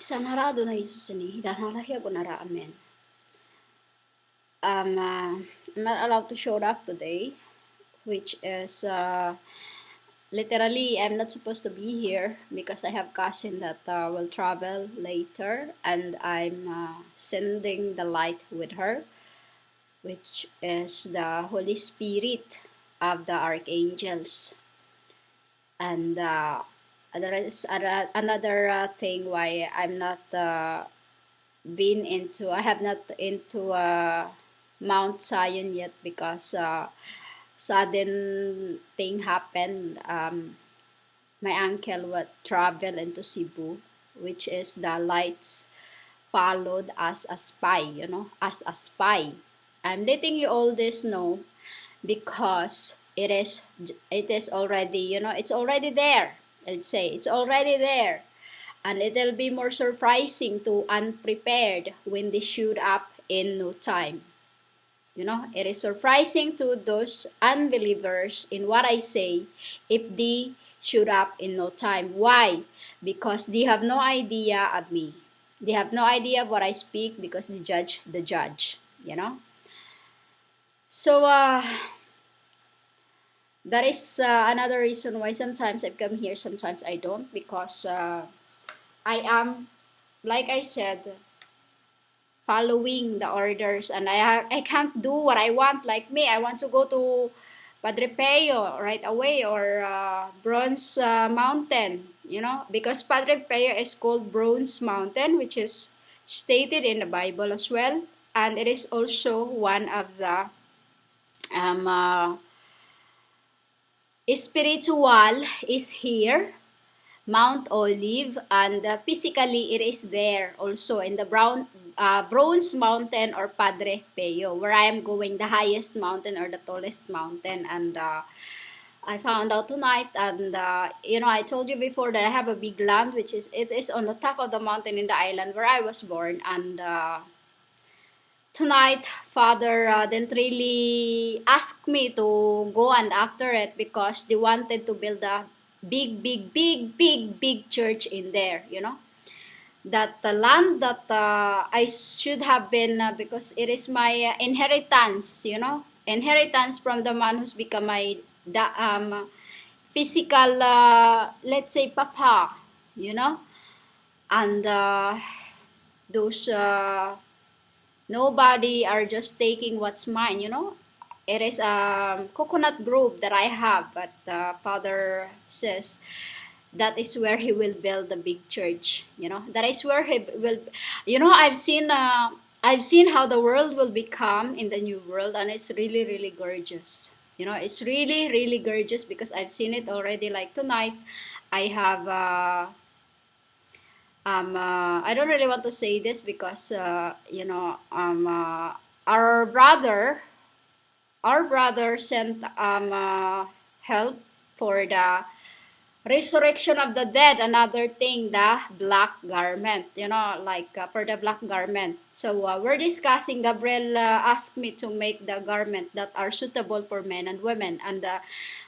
Sanarado na Jesus ni hidanalahi ako nara amen. I'm not allowed to show up today, which is literally I'm not supposed to be here because I have cousin that will travel later, and I'm sending the light with her, which is the Holy Spirit of the archangels. And there is another thing why I'm not I have not into Mount Zion yet because sudden thing happened. My uncle would travel into Cebu, which is the lights followed as a spy, as a spy. I'm letting you all this know because it is already, it's already there. Let's say it's already there. And it'll be more surprising to unprepared when they shoot up in no time. It is surprising to those unbelievers in what I say if they shoot up in no time. Why? Because they have no idea of me. They have no idea of what I speak because they judge the judge, So, that is another reason why sometimes I come here, sometimes I don't, because I am, like I said, following the orders, and I can't do what I want. Like me, I want to go to Padre Pio right away, or Bronze Mountain, because Padre Pio is called Bronze Mountain, which is stated in the Bible as well, and it is also one of the spiritual is here, Mount Olive, and physically it is there also in the Bronze Mountain or Padre Pio, where I am going, the highest mountain or the tallest mountain. And I found out tonight, and I told you before that I have a big land, which it is on the top of the mountain in the island where I was born. And tonight, Father didn't really ask me to go and after it because they wanted to build a big church in there, that the land that I should have been, because it is my inheritance, inheritance from the man who's become my physical, let's say, papa, and those nobody are just taking what's mine, It is a coconut grove that I have, but Father says that is where he will build the big church. That is where he will. I've seen how the world will become in the new world, and it's really really gorgeous. It's really really gorgeous because I've seen it already. Like tonight, I have. I don't really want to say this because our brother sent help for the resurrection of the dead, another thing, the black garment, for the black garment. So we're discussing, Gabriel asked me to make the garment that are suitable for men and women, and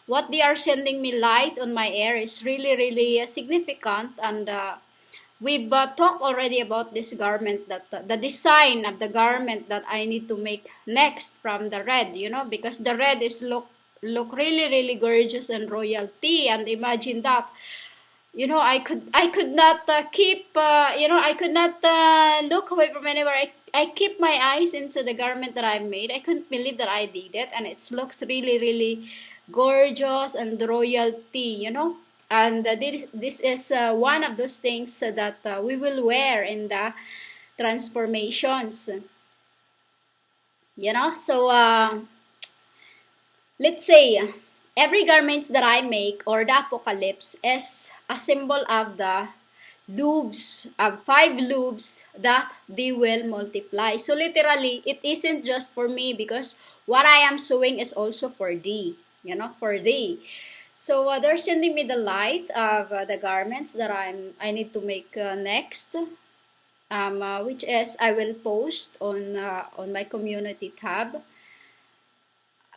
what they are sending me light on my air is really really significant. And we've talked already about this garment, that the design of the garment that I need to make next from the red, because the red is look really really gorgeous and royalty. And imagine that, I could not keep, I could not look away from anywhere. I keep my eyes into the garment that I made. I couldn't believe that I did it, and it looks really really gorgeous and royalty, and this is one of those things that we will wear in the transformations, so let's say every garments that I make, or the apocalypse, is a symbol of the loops, of 5 loops that they will multiply. So literally it isn't just for me, because what I am sewing is also for thee, for thee. So they're sending me the light of the garments that I need to make next, which is I will post on my community tab.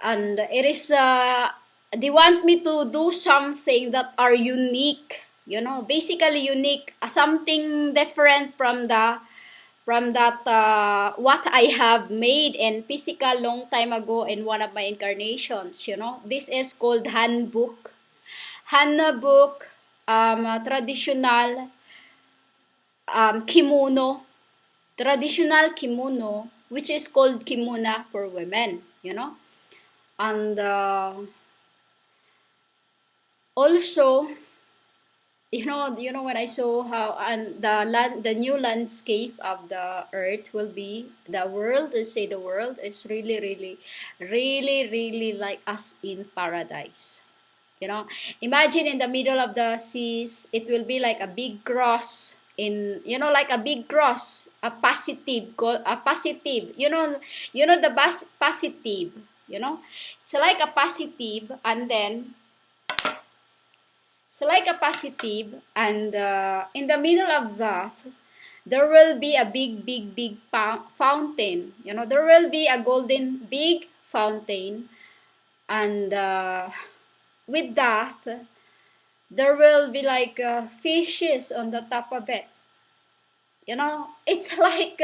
And it is they want me to do something that are unique basically unique, something different from the from that what I have made in physical long time ago in one of my incarnations. This is called handbook. Handbook, traditional kimono, traditional kimono, which is called kimona for women. And also, when I saw how and the new landscape of the earth will be, the world, they say the world is really, really, really, really like us in paradise. Imagine in the middle of the seas, it will be like a big cross in, like a big cross, a positive, a positive, the positive, it's like a positive, and then it's like a positive, and in the middle of that, there will be a big, big, big fountain. There will be a golden big fountain, and with that, there will be like fishes on the top of it. It's like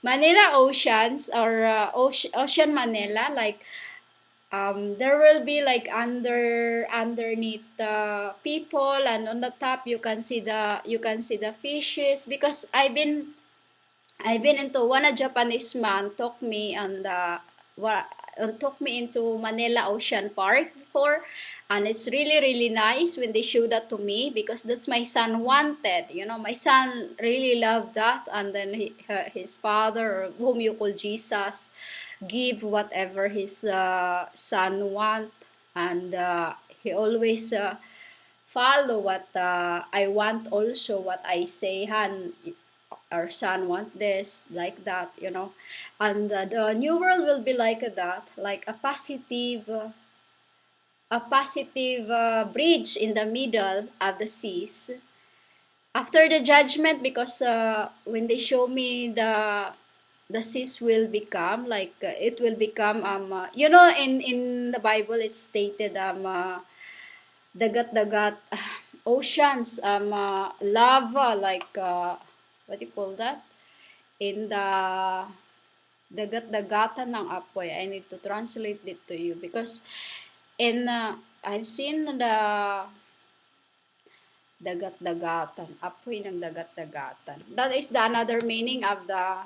Manila Oceans, or Ocean Manila, like there will be like underneath the people, and on the top you can see the fishes, because I've been into one. A Japanese man took me on the took me into Manila Ocean Park before, and it's really, really nice when they show that to me, because that's my son wanted. My son really loved that, and then his father, whom you call Jesus, give whatever his son want, and he always follow what I want, also what I say. Our son want this, like that. And the new world will be like that, like a positive bridge in the middle of the seas after the judgment, because when they show me the seas will become like it will become in the Bible it's stated dagat oceans, lava, like what do you call that, in the dagat-dagatan ng apoy. I need to translate it to you, because in I've seen the dagat-dagatan, apoy ng dagat-dagatan. That is the another meaning of the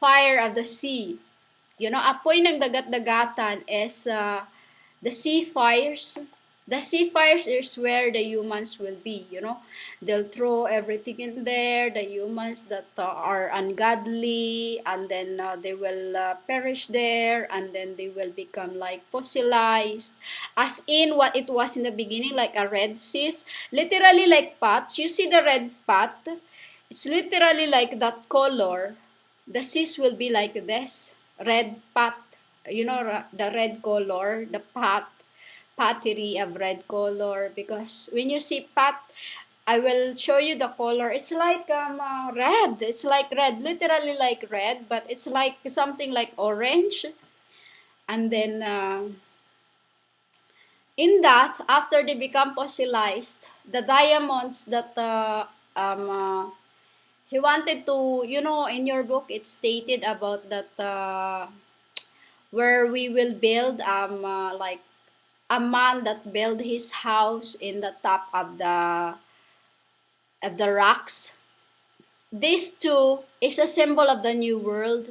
fire of the sea. Apoy ng dagat-dagatan is the sea fires. The sea fires is where the humans will be. They'll throw everything in there, the humans that are ungodly, and then they will perish there, and then they will become like fossilized, as in what it was in the beginning, like a red sea, literally like pots. You see the red pot? It's literally like that color. The seas will be like this, red pot. The red color, the pottery of red color, because when you see pot, I will show you the color. It's like red. It's like red, literally like red, but it's like something like orange. And then in that, after they become fossilized, the diamonds that he wanted to, in your book it's stated about that where we will build like a man that built his house in the top of the rocks. This too is a symbol of the new world.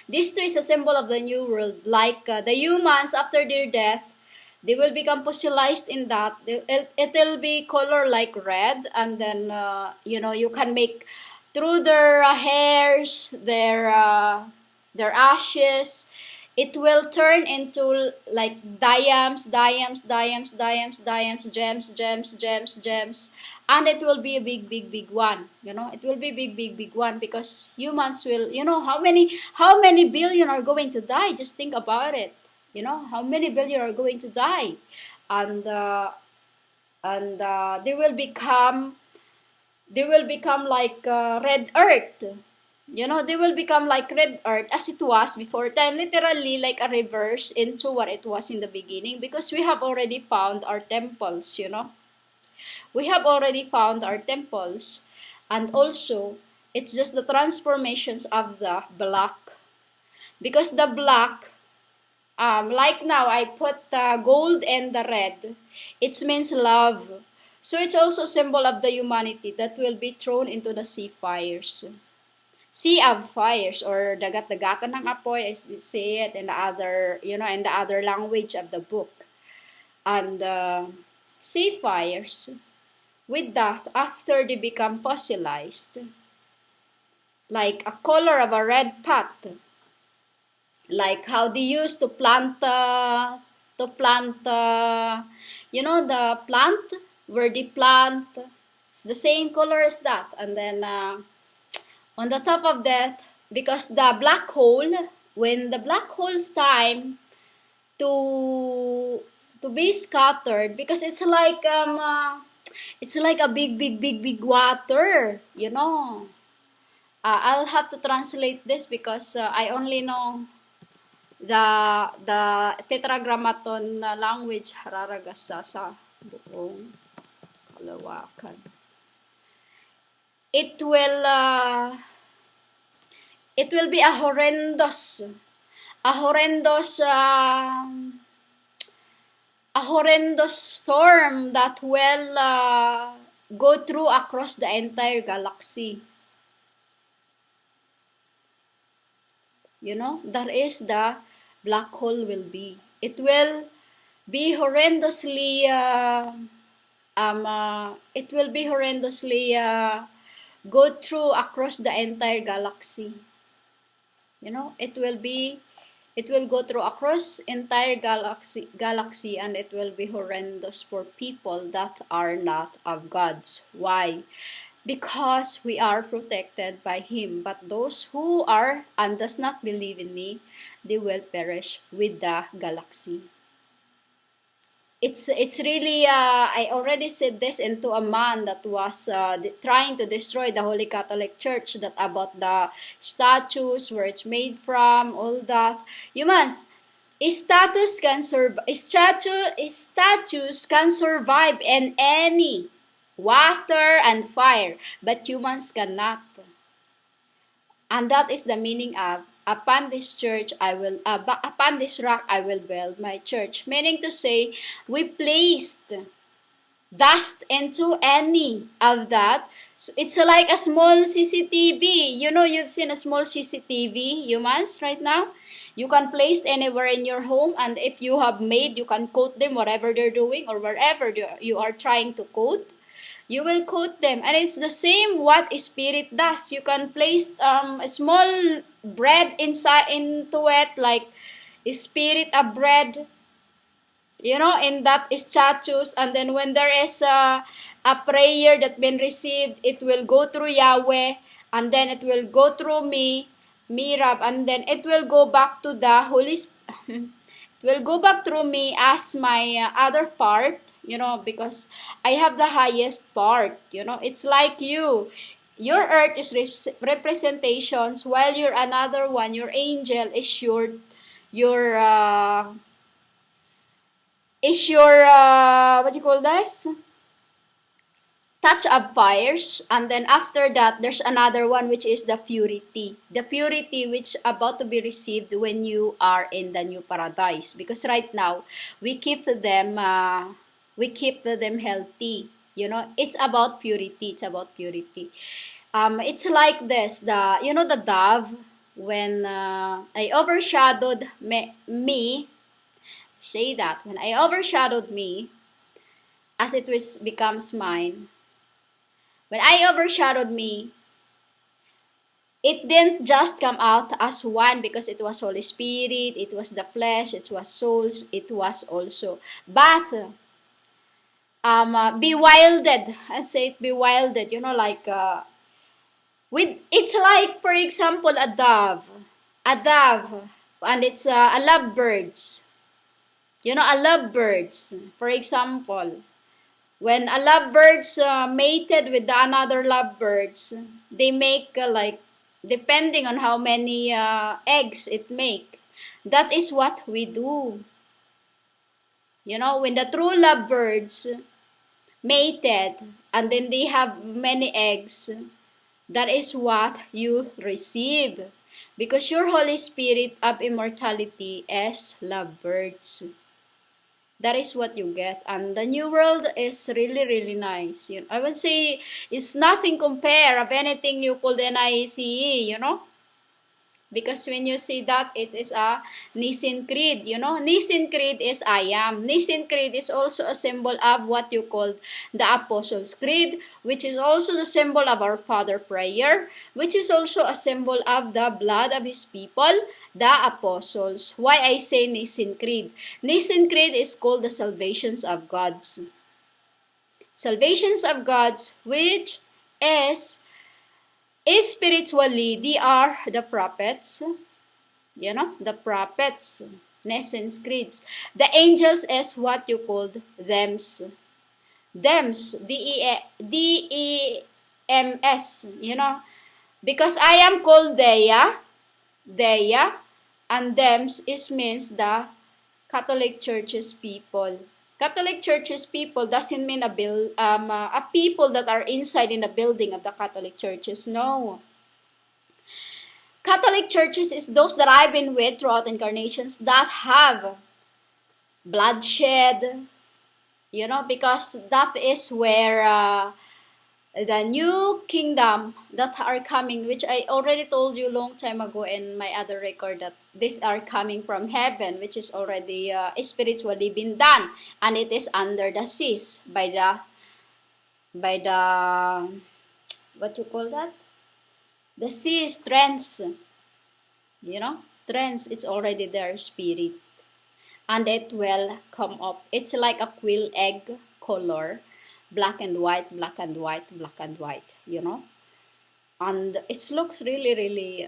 This too is a symbol of the new world. Like the humans after their death, they will become fossilized in that. It will be color like red, and then you can make through their hairs, their ashes. It will turn into like diamonds, gems, and it will be a big, big, big one. It will be big, big, big one, because humans will, how many billion are going to die? Just think about it. How many billion are going to die, and they will become like red earth. They will become like red earth as it was before time, literally like a reverse into what it was in the beginning, because we have already found our temples. We have already found our temples, and also it's just the transformations of the black, because the black, like now I put the gold and the red, it means love. So it's also a symbol of the humanity that will be thrown into the sea fires. Sea of fires, or dagat-dagatan ng apoy, as they say it in the other, in the other language of the book. And sea fires with death after they become fossilized, like a color of a red pot, like how they used to plant, the plant where they plant, it's the same color as that. And then on the top of that, because the black hole, when the black hole's time to be scattered, because it's like a big water. I'll have to translate this because I only know the tetragrammaton language, hararagasa sa buong kalawakan. It will be a horrendous storm that will go through across the entire galaxy. That is the black hole will be. It will be horrendously go through across the entire galaxy. It will go through across entire galaxy, and it will be horrendous for people that are not of God's. Why? Because we are protected by Him, but those who are and does not believe in me, they will perish with the galaxy. It's really, I already said this into a man that was trying to destroy the Holy Catholic Church, that about the statues, where it's made from, all that. Statues can survive in any water and fire, but humans cannot. And that is the meaning of, upon this rock I will build my church. Meaning to say, we placed dust into any of that. So it's like a small CCTV. You've seen a small CCTV, humans, right now. You can place anywhere in your home, and if you have maid, you can quote them whatever they're doing, or wherever you are trying to quote. You will quote them. And it's the same what Spirit does. You can place a small bread into it, like Spirit of bread, in that statues. And then when there is a prayer that been received, it will go through Yahweh, and then it will go through Mirab, and then it will go back to the Holy Spirit. It will go back through me as my other part, because I have the highest part. It's like you. Your earth is representations, while your another one, your angel, is your what do you call this? Touch of fires. And then after that, there's another one, which is the purity. The purity which about to be received when you are in the new paradise. Because right now, we keep them healthy. It's about purity. It's like this. The dove, when I overshadowed me, say that, when I overshadowed me, as it becomes mine. When I overshadowed me, it didn't just come out as one, because it was Holy Spirit, it was the flesh, it was souls, it was also. But bewildered, and say it bewildered, like it's like, for example, a dove, and it's a lovebirds. A lovebirds, for example. When a lovebirds mated with the another lovebirds, they make depending on how many eggs it make. That is what we do. When the true lovebirds mated and then they have many eggs, that is what you receive. Because your Holy Spirit of immortality is lovebirds. That is what you get. And the new world is really, really nice. I would say it's nothing compare of anything you call NICE, Because when you see that, it is a Nicene Creed, Nicene Creed is I am. Nicene Creed is also a symbol of what you call the Apostles' Creed, which is also the symbol of our Father Prayer, which is also a symbol of the blood of His people, the Apostles. Why I say Nicene Creed? Nicene Creed is called the salvations of Gods. Salvations of Gods, which is spiritually, they are the prophets, the prophets, Nicene Creeds. The angels is what you called thems. Thems, D-E-M-S, Because I am called Dea, and thems means the Catholic Church's people. Catholic Church's people doesn't mean a people that are inside in the building of the Catholic Churches. No. Catholic Churches is those that I've been with throughout incarnations that have bloodshed, because that is where the new kingdom that are coming, which I already told you long time ago in my other record, that these are coming from heaven, which is already spiritually been done, and it is under the seas by the what you call that, the seas trends, trends. It's already their spirit, and it will come up. It's like a quail egg color, black and white, black and white, black and white, and it looks really, really,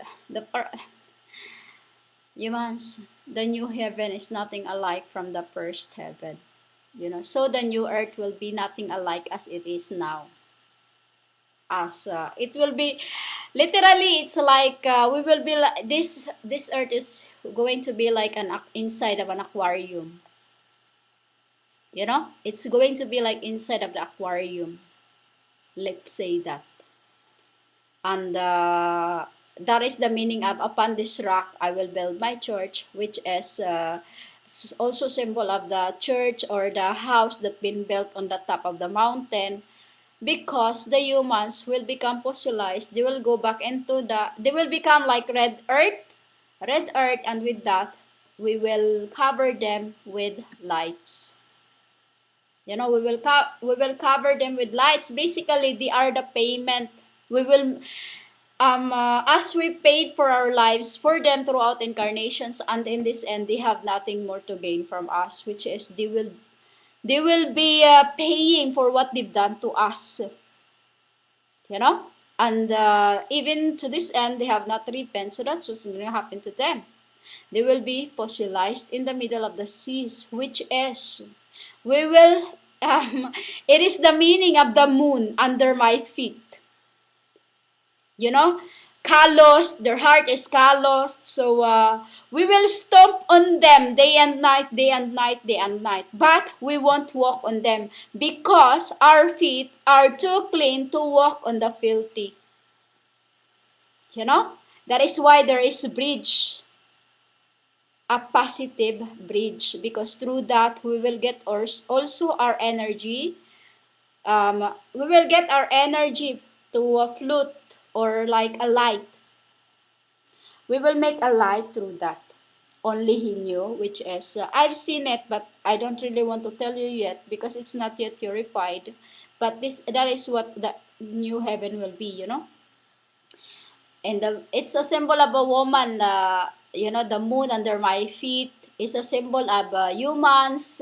humans, the new heaven is nothing alike from the first heaven, so the new earth will be nothing alike as it is now. As it will be, literally, it's like we will be like this earth is going to be like an inside of an aquarium. It's going to be like inside of the aquarium. Let's say that. And that is the meaning of upon this rock I will build my church, which is also symbol of the church or the house that been built on the top of the mountain. Because the humans will become fossilized. They will go back into they will become like red earth, and with that, we will cover them with lights. We will cover them with lights. Basically, they are the payment. We will, as we paid for our lives for them throughout incarnations, and in this end, they have nothing more to gain from us, which is they will be paying for what they've done to us. And even to this end, they have not repented. So that's what's going to happen to them. They will be fossilized in the middle of the seas, which is, we will, it is the meaning of the moon under my feet. Calloused, their heart is calloused. So we will stomp on them day and night, day and night, day and night. But we won't walk on them because our feet are too clean to walk on the filthy. That is why there is a bridge. A positive bridge, because through that we will get also our energy. We will get our energy to float or like a light. We will make a light through that. Only He knew, which is I've seen it, but I don't really want to tell you yet because it's not yet purified. But that is what the new heaven will be, And it's a symbol of a woman. The moon under my feet is a symbol of humans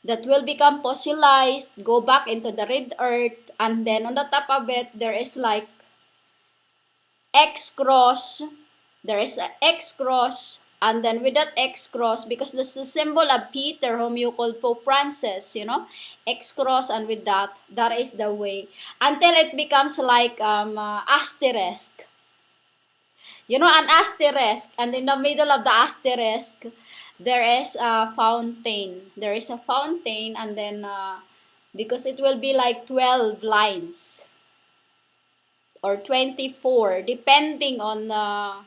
that will become fossilized, go back into the red earth, and then on the top of it, there is like X cross. There is an X cross, and then with that X cross, because this is the symbol of Peter, whom you call Pope Francis, X cross, and with that is the way until it becomes like asterisk. You know, an asterisk, and in the middle of the asterisk, there is a fountain. There is a fountain, and then because it will be like 12 lines or 24, depending on the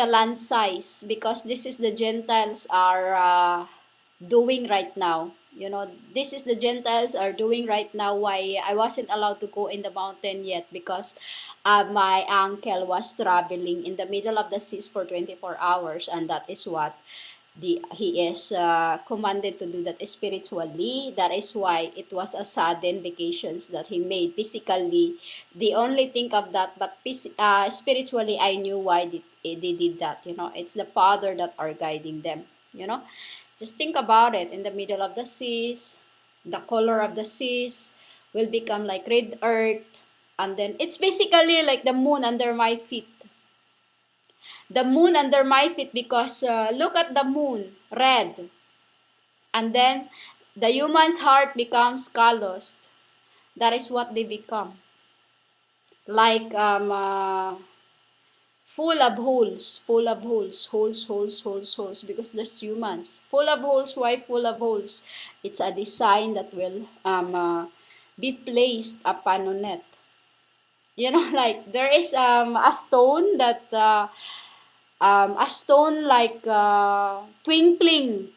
land size, because this is the Gentiles are doing right now. You know, this is the Gentiles are doing right now. Why I wasn't allowed to go in the mountain yet, because my uncle was traveling in the middle of the seas for 24 hours, and that is what he is commanded to do that spiritually. That is why it was a sudden vacations that he made. Physically, they only think of that, but spiritually, I knew why they did that. You know, it's the Father that are guiding them. You know, just think about it. In the middle of the seas, the color of the seas will become like red earth, and then it's basically like the moon under my feet. The moon under my feet, because look at the moon, red. And then the human's heart becomes calloused. That is what they become. Like full of holes, holes, because there's humans. Full of holes, why full of holes? It's a design that will be placed upon on it. You know, like there is a stone that a stone like twinkling.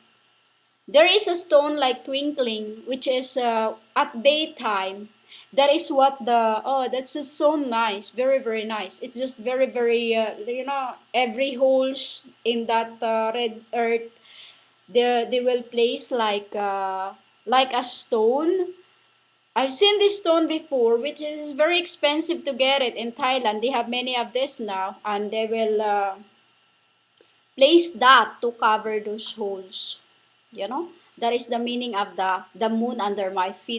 There is a stone like twinkling, which is at daytime. That is what that's just so nice, very very nice. It's just very very you know, every holes in that red earth, they will place like a stone. I've seen this stone before, which is very expensive to get it in Thailand. They have many of this now, and they will place that to cover those holes. You know, that is the meaning of the moon under my feet.